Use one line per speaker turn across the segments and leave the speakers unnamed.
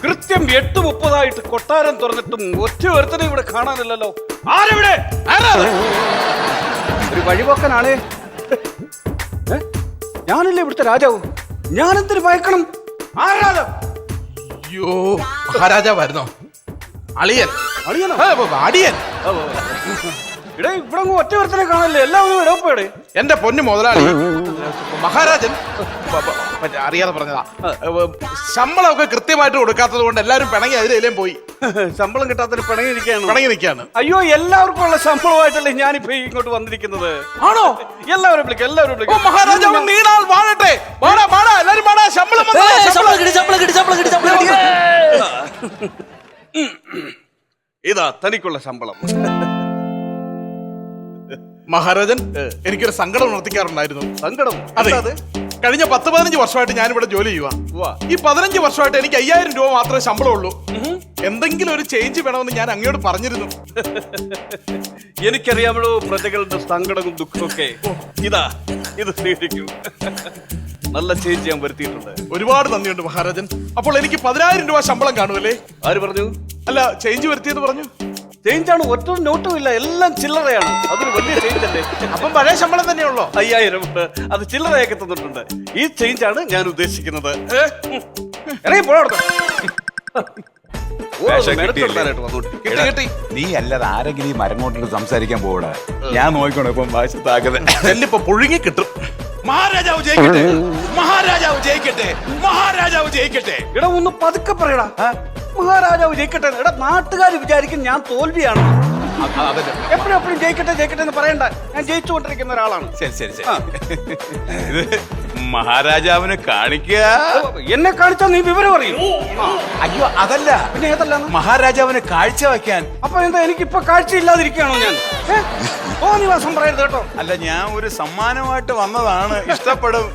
കൃത്യം 8:30 കൊട്ടാരം തുറന്നിട്ടും ഒറ്റ ഒരുത്തനെ ഇവിടെ കാണാനില്ലല്ലോ. ആരെവിടെ? ഒരു വഴിപോക്കനാണ്. ഞാനല്ലേ ഇവിടുത്തെ രാജാവ്, ഞാനെന്തിനു ഭയക്കണം? ആരാധ?
അയ്യോ, മഹാരാജാവായിരുന്നോ? അളിയൻ.
അളിയനോ?
അടിയൻ.
ഇവിടെ ഇവിടെ ഒറ്റ ഒരുത്തനെ കാണാനില്ലേ, എല്ലാവരും ഇടവപ്പോടെ.
എന്റെ പൊന്നു മുതലാളി, മഹാരാജൻ അറിയാതെ പറഞ്ഞതാ, ശമ്പളമൊക്കെ കൃത്യമായിട്ട് കൊടുക്കാത്തത് കൊണ്ട് എല്ലാരും പിണങ്ങി അതിലേലും പോയി.
ശമ്പളം കിട്ടാത്തൊരു പിണങ്ങി
നിൽക്കുകയാണ്.
അയ്യോ, എല്ലാവർക്കും ഉള്ള ശമ്പളമായിട്ടല്ലേ ഞാനിപ്പോ ഇങ്ങോട്ട് വന്നിരിക്കുന്നത്.
ആണോ?
എല്ലാവരും വിളിക്കും.
മഹാരാജാവ് നീണാൾ വാഴട്ടെ. എല്ലാരും ശമ്പളം.
ഇതാ തനിക്കുള്ള ശമ്പളം.
മഹാരാജൻ, എനിക്കൊരു സങ്കടം ഉണർത്തിക്കാറുണ്ടായിരുന്നു.
സങ്കടം?
അതെ, കഴിഞ്ഞ 10-15 വർഷമായിട്ട് ഞാനിവിടെ ജോലി ചെയ്യുക. ഈ 15 വർഷമായിട്ട് എനിക്ക് 5000 രൂപ മാത്രമേ ശമ്പളം ഉള്ളൂ. എന്തെങ്കിലും ഒരു ചേഞ്ച് വേണമെന്ന് ഞാൻ അങ്ങോട്ട് പറഞ്ഞിരുന്നു.
എനിക്കറിയാമല്ലോ പ്രജകളുടെ സങ്കടവും ദുഃഖമൊക്കെ. ഇത് സ്വീകരിക്കൂ. നല്ല ചേഞ്ച് ഞാൻ വരുത്തിയിട്ടുണ്ട്.
ഒരുപാട് നന്ദിയുണ്ട് മഹാരാജൻ. അപ്പോൾ എനിക്ക് 10000 രൂപ ശമ്പളം കാണുമല്ലേ?
ആര് പറഞ്ഞു?
അല്ല, ചേഞ്ച് വരുത്തിയെന്ന് പറഞ്ഞു.
ചേഞ്ചാണ്, ഒറ്റ നോട്ടും ഇല്ല, എല്ലാം ചില്ലറയാണ്. അതൊരു വലിയ ചേഞ്ച് അല്ലേ?
അപ്പം പഴയ ശമ്പളം തന്നെയുള്ളോ?
5000 അത് ചില്ലറയൊക്കെ തന്നിട്ടുണ്ട്. ഈ ചേഞ്ചാണ് ഞാൻ ഉദ്ദേശിക്കുന്നത്.
നീ അല്ലാതെ ആരെങ്കിലും ഈ മരം കൊണ്ടിട്ട് സംസാരിക്കാൻ പോകണ? ഞാൻ നോക്കണം ഇപ്പം
വാശത്താകതെല്ലിപ്പൊ പുഴുങ്ങി കിട്ടും. മഹാരാജാവ് ജയിക്കട്ടെ, മഹാരാജാവ് ജയിക്കട്ടെ, മഹാരാജാവ് ജയിക്കട്ടെ.
എടാ, ഒന്ന് പതുക്കെ പറയടാ. മഹാരാജാവ് ജയിക്കട്ടെ. എടാ, നാട്ടുകാർ വിചാരിക്കും ഞാൻ തോൽവിയാണ്. എപ്പോഴും ജയിക്കട്ടെ ജയിക്കട്ടെ എന്ന് പറയണ്ട. ഞാൻ ജയിച്ചുകൊണ്ടിരിക്കുന്ന ഒരാളാണ്.
ശരി. ഇത് മഹാരാജാവിനെ കാണിക്കുക.
എന്നെ കാണിച്ചാൽ നീ വിവരം അറിയും.
അയ്യോ, അതല്ല.
പിന്നെ ഏതല്ല?
മഹാരാജാവിന് കാഴ്ച വെക്കാൻ.
അപ്പൊ എന്താ, എനിക്കിപ്പൊ കാഴ്ചയില്ലാതിരിക്കുകയാണോ ഞാൻ? തോന്നിവാസം പറയരുത് കേട്ടോ.
അല്ല, ഞാൻ ഒരു സമ്മാനമായിട്ട് വന്നതാണ്. ഇഷ്ടപ്പെടും.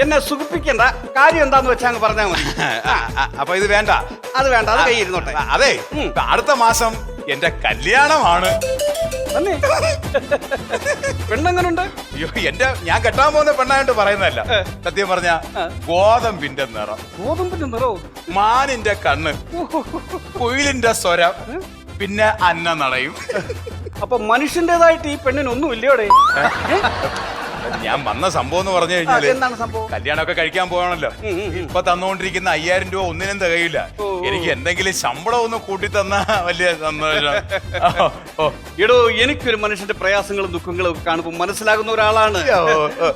എന്നെ സുഖിപ്പിക്കണ്ട. കാര്യം എന്താന്ന് വെച്ചാൽ അങ്ങ് പറഞ്ഞാൽ മതി.
അപ്പൊ ഇത് വേണ്ട.
അത് വേണ്ട, അത് കയ്യിരുന്നോട്ടെ.
അതെ, അടുത്ത മാസം എന്റെ കല്യാണമാണ്.
പെണ്ണെങ്ങനുണ്ട്?
അയ്യോ, ഞാൻ കെട്ടാൻ പോകുന്ന പെണ്ണായിട്ട് പറയുന്നതല്ല. സത്യം പറഞ്ഞ ഗോതമ്പിന്റെ നിറം.
ഗോതമ്പിന്റെ നിറോ?
മാനിന്റെ കണ്ണ്, കുയിലിന്റെ സ്വരം, പിന്നെ അന്ന നടയും.
അപ്പൊ മനുഷ്യന്റേതായിട്ട് ഈ പെണ്ണിനൊന്നും ഇല്ലയോടെ?
ഞാൻ വന്ന സംഭവം എന്ന് പറഞ്ഞു കഴിഞ്ഞാല്,
എന്താണ് സംഭവം?
കല്യാണമൊക്കെ കഴിക്കാൻ പോകണല്ലോ. ഇപ്പൊ തന്നുകൊണ്ടിരിക്കുന്ന 5000 രൂപ ഒന്നിനും തികയില്ല. എനിക്ക് എന്തെങ്കിലും ശമ്പളം ഒന്ന് കൂട്ടി തന്ന വലിയ സന്തോഷം.
എടോ, എനിക്കൊരു മനുഷ്യന്റെ പ്രയാസങ്ങളും ദുഃഖങ്ങളും ഒക്കെ കാണുമ്പോൾ മനസ്സിലാകുന്ന ഒരാളാണ്.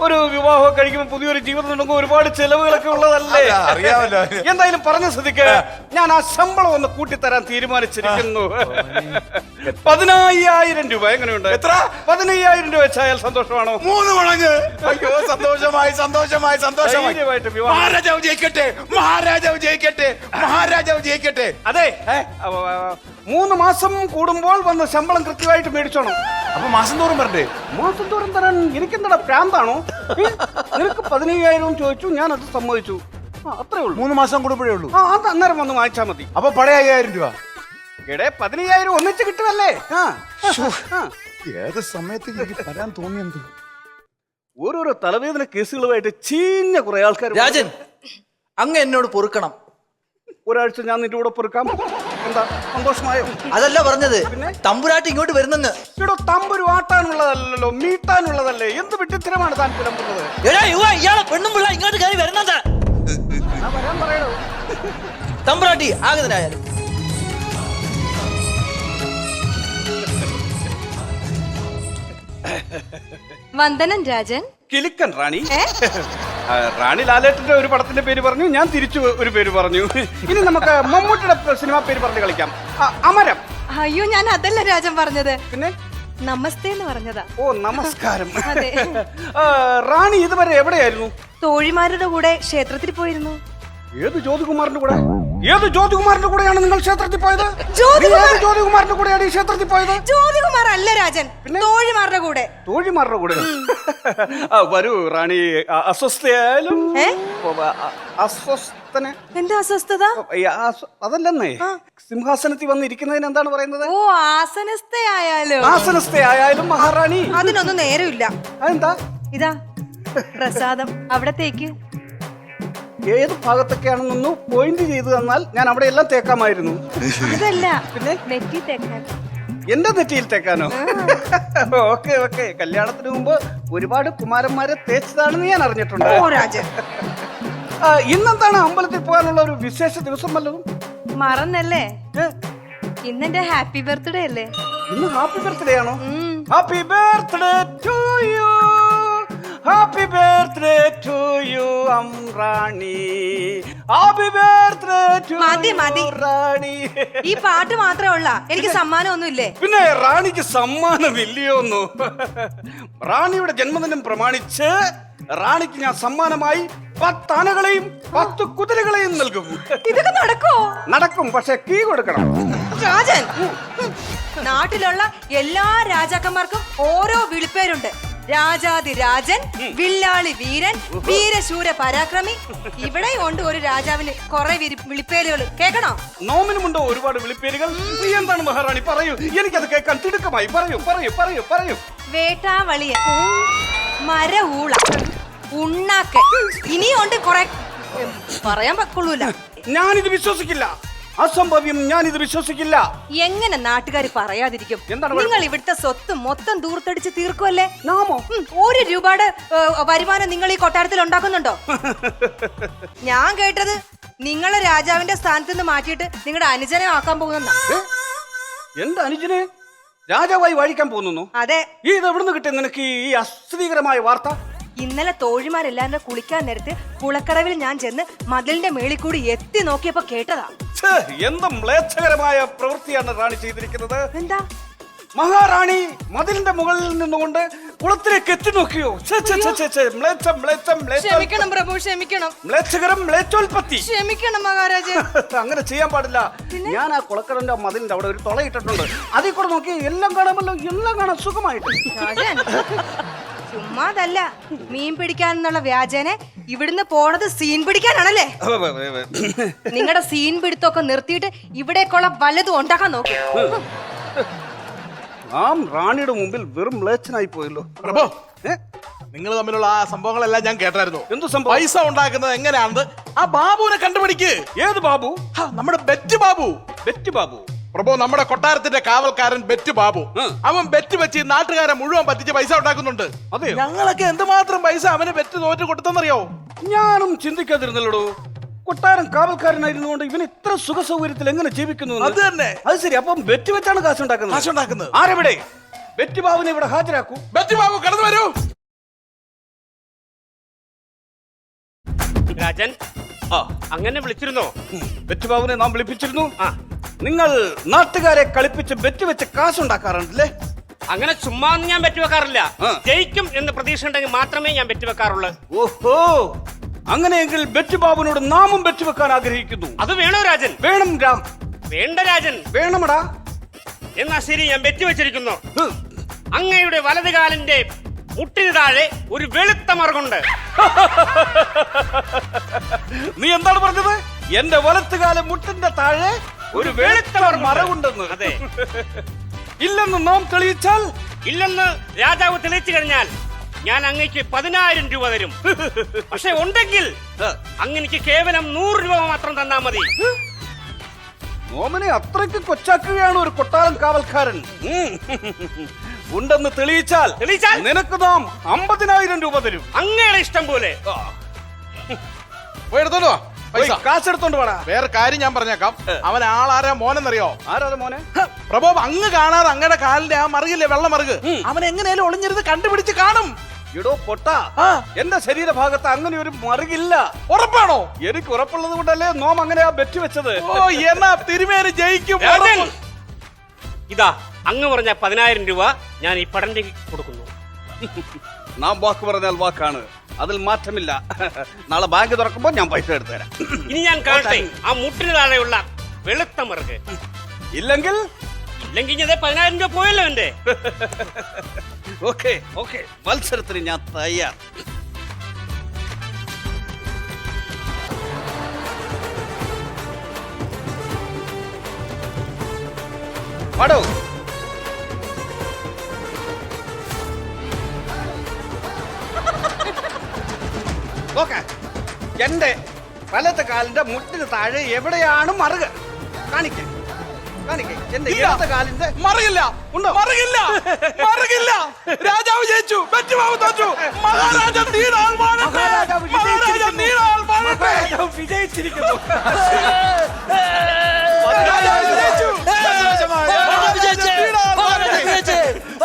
ഒരു വിവാഹം കഴിക്കുമ്പോൾ പുതിയൊരു ജീവിതം തുടങ്ങുമ്പോൾ ഒരുപാട് ചെലവുകളൊക്കെ ഉള്ളതല്ലേ?
അറിയാമല്ലോ.
എന്തായാലും പറഞ്ഞ സ്ഥിതിക്ക് ഞാൻ ആ ശമ്പളം ഒന്ന് കൂട്ടിത്തരാൻ തീരുമാനിച്ചിരിക്കുന്നു. 15000 രൂപ. എങ്ങനെയുണ്ട്?
എത്ര?
15000 രൂപ വെച്ചാൽ സന്തോഷമാണോ?
3 മടങ്ങ്. അയ്യോ, സന്തോഷമായി. മഹാരാജാവ് ജയിക്കട്ടെ, മഹാരാജാവ് ജയിക്കട്ടെ, മഹാരാജാവ് ജയിക്കട്ടെ.
അതെ, 3 മാസം കൂടുമ്പോൾ വന്ന് ശമ്പളം കൃത്യമായിട്ട് മേടിച്ചോണം.
അപ്പൊ മാസം തോറും വരണ്ടേ?
മാസം തോറും തരാൻ എനിക്കെന്താ പ്രാന്താണോ? നിനക്ക് 15000 ചോദിച്ചു, ഞാൻ അത് സമ്മതിച്ചു. അത്രേ ഉള്ളൂ.
3 മാസം കൂടുമ്പോഴേ ഉള്ളൂ.
അത് അന്നേരം വന്ന് വാങ്ങിച്ചാൽ മതി.
അപ്പൊ പഴയ 5000 രൂപ
15000 ഒന്നിച്ച് കിട്ടുമല്ലേ?
ഏത് സമയത്ത് എനിക്ക് തരാൻ തോന്നിയെന്ത്?
ഓരോരോ തലവേദന കേസുകളുമായിട്ട് ചീഞ്ഞ കുറെ ആൾക്കാർ.
രാജൻ, അങ്ങ് എന്നോട് പൊറുക്കണം.
ഒരാഴ്ച ഞാൻ നിന്റെ കൂടെ പൊറുക്കാം. എന്താ, സന്തോഷമായോ?
അതല്ല പറഞ്ഞത്, തമ്പുരാട്ടി ഇങ്ങോട്ട് വരുന്നെന്ന്.
ഇവിടെ തമ്പുരു ആട്ടാനുള്ളതല്ലോ, മീട്ടാനുള്ളതല്ലേ? എന്ത് വിട്ടിത്തരമാണ് താൻ പുലമ്പുന്നത്?
ഇയാളെ പെണ്ണും പിള്ള ഇങ്ങോട്ട് കയറി വരുന്നത്.
വരാൻ പറയണോ?
തമ്പുരാട്ടി ആകുന്നതിനായാലും
വന്ദനം രാജൻ.
കിലുക്കൻ റാണി. റാണി ലാലേട്ടന്റെ ഒരു പടത്തിന്റെ പേര് പറഞ്ഞു, ഞാൻ തിരിച്ചു ഒരു പേര് പറഞ്ഞു. ഇനി നമുക്ക് മമ്മൂട്ടിയുടെ സിനിമ പേര് പറഞ്ഞ് കളിക്കാം. അമരം.
അയ്യോ, ഞാൻ അതല്ല രാജൻ പറഞ്ഞത്.
പിന്നെ
നമസ്തേ എന്ന് പറഞ്ഞതാ.
ഓ, നമസ്കാരം.
അതെ.
റാണി ഇതുവരെ എവിടെയായിരുന്നു?
തോഴിമാരുടെ കൂടെ ക്ഷേത്രത്തിൽ പോയിരുന്നു.
ഏത് ജ്യോതികുമാറിന്റെ കൂടെ? ഏത് ജ്യോതികുമാറിന്റെ കൂടെയാണ് നിങ്ങൾ ക്ഷേത്രത്തിൽ പോയത്? ജ്യോതികുമാറിന്റെ കൂടെയാണ് ഈ ക്ഷേത്രത്തിൽ പോയത്?
ജ്യോതികുമാർ അല്ല രാജൻ, തോഴിമാരുടെ കൂടെ.
തോഴിമാരുടെ കൂടെ? വരൂ റാണി. അസ്വസ്ഥയായാലും അസ്വസ്ഥന.
എന്താ അസ്വസ്ഥത?
അതല്ലെന്നേ, സിംഹാസനത്തിൽ വന്നിരിക്കുന്നതിന് എന്താണ് പറയുന്നത്?
ഓ, ആസനസ്ഥയായാലും.
ആസനസ്ഥയായാലും മഹാറാണി.
അതിനൊന്നും നേരമില്ല.
എന്താ?
ഇതാ പ്രസാദം, അവിടത്തേക്ക്.
ഏത് ഭാഗത്തൊക്കെയാണെന്നൊന്ന് പോയിന്റ് ചെയ്ത് തന്നാൽ ഞാൻ അവിടെ എല്ലാം തേക്കാമായിരുന്നു.
അതല്ല പിന്നെ നെറ്റി തേക്കാൻ.
എന്റെ നെറ്റിയിൽ തേക്കാനോ? Okay okay. കല്യാണത്തിന് മുമ്പ് ഒരുപാട് കുമാരന്മാരെ തേച്ചതാണെന്ന് ഞാൻ അറിഞ്ഞിട്ടുണ്ട്.
ഓ രാജൻ,
ഇന്നെന്താണ് അമ്പലത്തിൽ പോകാനുള്ള ഒരു വിശേഷ ദിവസം വല്ലതും?
മറന്നല്ലേ? ഇന്നെന്റെ ഹാപ്പി ബർത്ത്ഡേ അല്ലേ?
ഇന്ന് ഹാപ്പി ബർത്ത്ഡേ ആണോ? Happy birthday to you, happy birthday to you അംറാണി, ഹാപ്പി ബർത്ത്ഡേ ടു
മതി.
റാണി.
ഈ പാട്ട് മാത്രമേ ഉള്ള, എനിക്ക് സമ്മാനം ഒന്നുമില്ലേ?
പിന്നെ റാണിക്ക് സമ്മാനമില്ലയോന്നു? റാണിയുടെ ജന്മദിനം പ്രമാണിച്ച് റാണിക്ക് ഞാൻ സമ്മാനമായി 10 ആനകളെയും 10 കുതിരകളെയും നൽകും.
ഇതൊക്കെ നടക്കോ?
നടക്കും, പക്ഷെ കീ കൊടുക്കണം.
രാജൻ, നാട്ടിലുള്ള എല്ലാ രാജാക്കന്മാർക്കും ഓരോ വിളിപ്പേരുണ്ട്. രാജാതി രാജൻ, വില്ലാളി വീരൻ, വീരശൂര പരാക്രമി. ഇവിടെ ഉണ്ട് ഒരു രാജാവിന് കുറെ വിളിപ്പേരുകൾ. കേൾക്കണോ?
നോമിനുമുണ്ടോ ഒരുപാട് വിളിപ്പേരുകൾ? നീ എന്താണ് മഹാറാണി? പറയൂ, എനിക്കത് കേൾക്കാൻ തിടുക്കമായി. പറയൂ പറയൂ പറയൂ പറയൂ.
വേട്ടാവളിയൻ, മര ഊള, ഉണ്ണാക്കൻ, ഇനിയുണ്ട് കുറെ. പറയാൻ പറ്റുള്ളൂല.
ഞാനിത് വിശ്വസിക്കില്ല. അസംഭവ്യം, ഞാനിത് വിശ്വസിക്കില്ല.
എങ്ങനെ നാട്ടുകാർ പറയാതിരിക്കും?
എന്താണ്
നിങ്ങൾ ഇവിടുത്തെ സ്വത്ത് മൊത്തം ദൂർത്തടിച്ച് തീർക്കുമല്ലേ?
നാമോ?
1 രൂപയുടെ വരുമാനം നിങ്ങൾ ഈ കൊട്ടാരത്തിൽ ഉണ്ടാക്കുന്നുണ്ടോ? ഞാൻ കേട്ടത് നിങ്ങളെ രാജാവിന്റെ സ്ഥാനത്ത് നിന്ന് മാറ്റിയിട്ട് നിങ്ങളുടെ അനുജനെ ആക്കാൻ പോകുന്ന.
എന്റെ അനുജനെ രാജാവായി വാഴിക്കാൻ പോകുന്നു?
അതെ.
ഇത് എവിടുന്ന് കിട്ടിയ നിനക്ക് ഈ അശ്ലീകരമായ വാർത്ത?
ഇന്നലെ തോഴിമാരെല്ലാരും കുളിക്കാൻ നേരത്ത് കുളക്കടവിൽ ഞാൻ ചെന്ന് മതിലിന്റെ മേളിൽ കൂടി എത്തി നോക്കിയപ്പോ കേട്ടതാ.
എന്ത് മ്ലേച്ഛകരമായ പ്രവൃത്തിയാണ് റാണി ചെയ്തിരിക്കുന്നത്?
എന്താ?
മഹാറാണി മതിലിന്റെ മുകളിൽ നിന്നുകൊണ്ട് കുളത്തിലേക്ക് എത്തി നോക്കിയോ?
ക്ഷമിക്കണം പ്രഭു, ക്ഷമിക്കണം.
മ്ലേച്ഛകരം, മ്ലേച്ഛോൽപത്തി.
ക്ഷമിക്കണം മഹാരാജൻ.
അങ്ങനെ ചെയ്യാൻ പാടില്ല. ഞാൻ ആ കുളക്കടന്റെ മതിലിന്റെ അവിടെ ഒരു തുളയിട്ടിട്ടുണ്ട്. അതിൽ കൂടെ നോക്കി എല്ലാം കാണാമല്ലോ, എല്ലാം കാണാൻ സുഖമായിട്ട്.
രാജൻ, ചുമ്മാതല്ല. മീൻ പിടിക്കാനെന്നുള്ള വ്യാജേനെ ഇവിടുന്ന് പോണത് സീൻ പിടിക്കാനാണല്ലേ? നിങ്ങളുടെ സീൻ പിടുത്തൊക്കെ നിർത്തിയിട്ട് ഇവിടേക്കുള്ള വല്ലതും ഉണ്ടാക്കാൻ നോക്കി.
ആ റാണിയുടെ മുമ്പിൽ വെറും മ്ലേച്ഛനായി പോയല്ലോ.
പ്രഭു, നിങ്ങൾ തമ്മിലുള്ള ആ സംഭവങ്ങളെല്ലാം ഞാൻ കേട്ടായിരുന്നു.
എന്ത് സംഭവം?
പൈസ ഉണ്ടാക്കുന്നത് എങ്ങനെയാണെന്ന് ആ ബാബുവിനെ കണ്ടുപിടിക്ക്.
ഏത് ബാബു?
നമ്മുടെ ബെറ്റ് ബാബു.
ബെറ്റ് ബാബു?
പ്രഭു, നമ്മുടെ കൊട്ടാരത്തിന്റെ കാവൽക്കാരൻ ബെറ്റ് ബാബു. അവൻ ബെറ്റ് വെച്ച് നാട്ടുകാരെ മുഴുവൻ പറ്റിച്ച് പൈസ ഉണ്ടാക്കുന്നുണ്ട്.
അതെ,
ഞങ്ങളൊക്കെ എന്തുമാത്രം പൈസ അവന് ബെറ്റ് തോറ്റു കൊടുത്തെന്നറിയോ?
ഞാനും ചിന്തിക്കാതിരുന്നല്ലോ. കൊട്ടാരം കാവൽക്കാരനായിരുന്നുകൊണ്ട് ഇവന് ഇത്ര സുഖ സൗകര്യത്തിൽ എങ്ങനെ ജീവിക്കുന്നു?
അത് തന്നെ.
അത് ശരി. അപ്പം ബെറ്റ് വെച്ചാണ് കാശുണ്ടാക്കുന്നത്. ആരെവിടെ? ബെറ്റ് ബാബുവിനെ ഇവിടെ ഹാജരാക്കൂ.
ബെറ്റ് ബാബു കടന്നു വരൂ.
രാജൻ, അങ്ങനെ വിളിച്ചിരുന്നോ?
ബെറ്റ് ബാബുവിനെ നാം വിളിപ്പിച്ചിരുന്നു. നിങ്ങൾ നാട്ടുകാരെ കളിപ്പിച്ച് ബെറ്റ് വെച്ച് കാശുണ്ടാക്കാറുണ്ടല്ലേ?
അങ്ങനെ ചുമ്മാ ഒന്നും ഞാൻ ബെറ്റ് വെക്കാറില്ല. ജയിക്കും എന്ന് പ്രതീക്ഷ ഉണ്ടെങ്കിൽ മാത്രമേ ഞാൻ ബെറ്റ് വെക്കാറുള്ളൂ.
ഓഹോ, അങ്ങനെയെങ്കിൽ ബെറ്റ് ബാബുവിനോട് നാമും ബെറ്റ് വെക്കാൻ ആഗ്രഹിക്കുന്നു.
അത് വേണോ രാജൻ?
വേണം രാം.
വേണ്ട രാജൻ.
വേണമടാ.
എന്നാ ശരി, ഞാൻ ബെറ്റ് വെച്ചിരിക്കുന്നു. അങ്ങയുടെ വലതുകാലിന്റെ മുട്ടിന് താഴെ ഒരു വെളുത്ത മറുകുണ്ട്.
നീ എന്താണ് പറഞ്ഞത്? എന്റെ വലത്തുകാല മുട്ടിന്റെ താഴെ ഒരു വെളുത്ത മറവുണ്ടെന്ന്?
അതെ.
ഇല്ലെന്ന് നാം തെളിയിച്ചാൽ?
ഇല്ലെന്ന് രാജാവ് തെളിയിച്ചു കഴിഞ്ഞാൽ ഞാൻ അങ്ങയ്ക്ക് 10,000 രൂപ തരും. പക്ഷെ ഉണ്ടെങ്കിൽ അങ്ങനെക്ക് കേവലം 100 രൂപ മാത്രം തന്നാ മതി.
ഓമനെ അത്രയ്ക്ക് കൊച്ചാക്കുകയാണ് ഒരു കൊട്ടാരം കാവൽക്കാരൻ. ഉണ്ടെന്ന് തെളിയിച്ചാൽ നിനക്ക് നാം 50,000 രൂപ തരും.
അങ്ങയുടെ ഇഷ്ടം പോലെ.
എടുത്തോണ്ടോ പൈസ?
കാശെടുത്തോണ്ട് വേടാ.
വേറെ കാര്യം ഞാൻ പറഞ്ഞേക്കാം. അവൻ ആളാരാ മോനെന്നറിയോ?
ആരാ മോനെ?
പ്രഭു, അങ്ങ് കാണാതെ അങ്ങയുടെ കാലിന്റെ ആ മറുകില്ലേ, വെള്ള മറുക്, അവൻ എങ്ങനെയാലും ഒളിഞ്ഞിരുന്ന് കണ്ടുപിടിച്ച് കാണും.
ഇടോ പൊട്ട, എന്റെ ശരീരഭാഗത്ത് അങ്ങനെ ഒരു മറുകില്ല.
ഉറപ്പാണോ?
എനിക്ക് ഉറപ്പുള്ളത് കൊണ്ടല്ലേ നോം അങ്ങനെ ആ ബെറ്റ് വെച്ചത്.
ഓ, എന്നാ തിരുമേനി ജയിക്കും.
ഇതാ അങ്ങ് പറഞ്ഞ 10,000 രൂപ ഞാൻ ഈ പടന്റെ കൊടുക്കുന്നു.
നാം വാക്ക് പറഞ്ഞാൽ വാക്കാണ്, അതിൽ മാറ്റമില്ല. നാളെ ബാങ്ക് തുറക്കുമ്പോ ഞാൻ പൈസ എടുത്തു തരാം.
ഇനി ഞാൻ കാണട്ടെ ആ മുട്ടിന് താഴെയുള്ള വെളുത്ത മറുക്.
ഇല്ലെങ്കിൽ
ഞാൻ 10,000 രൂപ പോയല്ലോ എന്റെ.
ഓക്കെ ഓക്കെ, മത്സരത്തിന് ഞാൻ തയ്യാർ. പാടോ. എന്റെ വലത്തെ കാലിന്റെ മുട്ടിന് താഴെ എവിടെയാണ് മറുക? കാണിക്കേ കാണിക്കേ എന്റെ
ഇല്ല.
ഇടത്തെ കാലിന്റെ
മറുകില്ല
ഉണ്ടോ?
മറുകില്ല മറുകില്ല രാജാവ് ജയിച്ചു ബെറ്റുമാവ് തോറ്റു മഹാരാജ നീണാൾ വാഴട്ടെ
മഹാരാജാവ്
മഹാരാജ നീണാൾ വാഴട്ടെ
മഹാരാജാവ് വിജയിച്ചിരിക്കുന്നു.
രാജാവ് ജയിച്ചു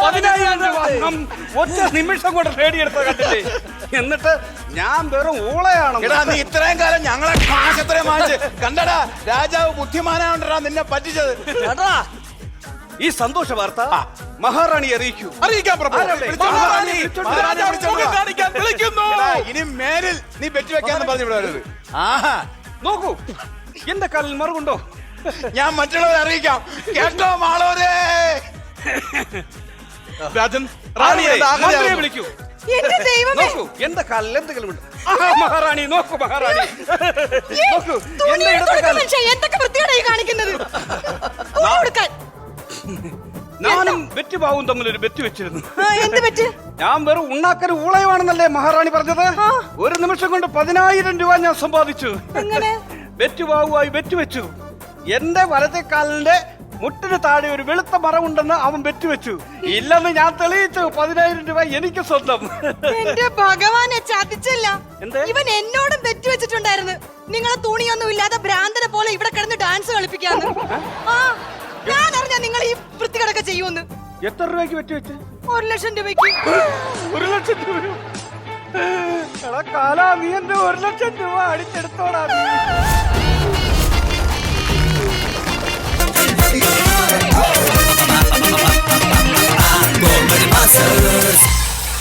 പതിനായിരം രൂപ ഒറ്റ നിമിഷം കൊണ്ട് നേടിയെടുത്ത കണ്ടില്ലേ? എന്നിട്ട് ഞാൻ വെറും ഊളയാണ്.
എടാ നീ ഇത്രയും കാലം ഞങ്ങളെ കാശത്രയും വാങ്ങിച്ച് കണ്ടടാ രാജാവ് ബുദ്ധിമാനാണ്ടാ നിന്നെ പറ്റിച്ചത്.
കേട്ടാ
ഈ സന്തോഷ വാർത്ത മഹാറാണി അറിയിക്കൂ.
അറിയിക്കാൻ പ്രഭു
ആരവിടെ?
മഹാറാണി
വിളിച്ചോണ്ട്
വാ.
രാജാവ് മുഖം കാണിക്കാൻ വിളിക്കുന്നു
എടാ, ഇനി മേലിൽ നീ ബെറ്റ് വെക്കാന്ന് പറഞ്ഞു വിടരുത്. ആഹാ
നോക്കൂ എന്റെ കാലിൽ മറുകുണ്ടോ?
ഞാൻ മറ്റുള്ളവരെ അറിയിക്കാം. കേട്ടോ മാളോരേ.
രാജൻ റാണിയെ
മന്ത്രിയെ വിളിക്കൂ.
എന്റെ ദൈവമേ,
നോക്കൂ എന്റെ കാലിൽ എന്തെങ്കിലും ഉണ്ട്. ആഹാ, മഹാറാണി നോക്കൂ മഹാറാണി നോക്കൂ
തുണി
എന്റെ
എടുത്ത്
ഇടത്തെ
കൊടുക്ക്
കാലിൽ.
മനുഷ്യ, എന്തൊക്കെ വൃത്തികേടായി കാണിക്കുന്നത്? തുണി കൊടുക്കാൻ.
ഞാനും ബെറ്റുബാവും തമ്മിൽ ഒരു ബെറ്റ് വെച്ചിരുന്നു.
എന്ത് പറ്റ്?
ഞാൻ വെറും ഉണ്ണാക്കര് ഊളയമാണെന്നല്ലേ മഹാറാണി പറഞ്ഞത്?
ആ.
ഒരു നിമിഷം കൊണ്ട് 10,000 രൂപ ഞാൻ സമ്പാദിച്ചു.
എങ്ങനെ?
ബെറ്റുബാവുമായി ബെറ്റ് വെച്ചു. എന്റെ വലത്തെ കാലിന്റെ മുട്ടിന് താഴെ ഒരു വെളുത്ത മറവുണ്ടെന്ന് അവൻ ബെറ്റ് വെച്ചു. ഇല്ലെന്ന് ഞാൻ തെളിയിച്ചു. 10,000 രൂപ എനിക്ക് സ്വന്തം.
എന്റെ ഭഗവാനെ, ചതിച്ചല്ല.
എന്ത്?
ഇവൻ എന്നോടും തെറ്റ് വെച്ചിട്ടുണ്ടായിരുന്നു. നിങ്ങളെ തുണിയൊന്നും ഇല്ലാതെ ഭ്രാന്തനെ പോലെ ഇവിടെ കിടന്ന് ഡാൻസ് കളിപ്പിക്കാന്ന്. ആ, ഞാൻ അറിഞ്ഞ നിങ്ങൾ ഈ വൃത്തികേടൊക്കെ ചെയ്യുമെന്ന്.
എത്ര രൂപയ്ക്ക് ബെറ്റ് വെച്ച്?
1,00,000 രൂപയ്ക്ക്.
1,00,000 രൂപ. എടാ കാലാ, നീ എന്റെ 1,00,000 രൂപ അടിച്ചെടുത്തോടാ നീ.
Gold Masters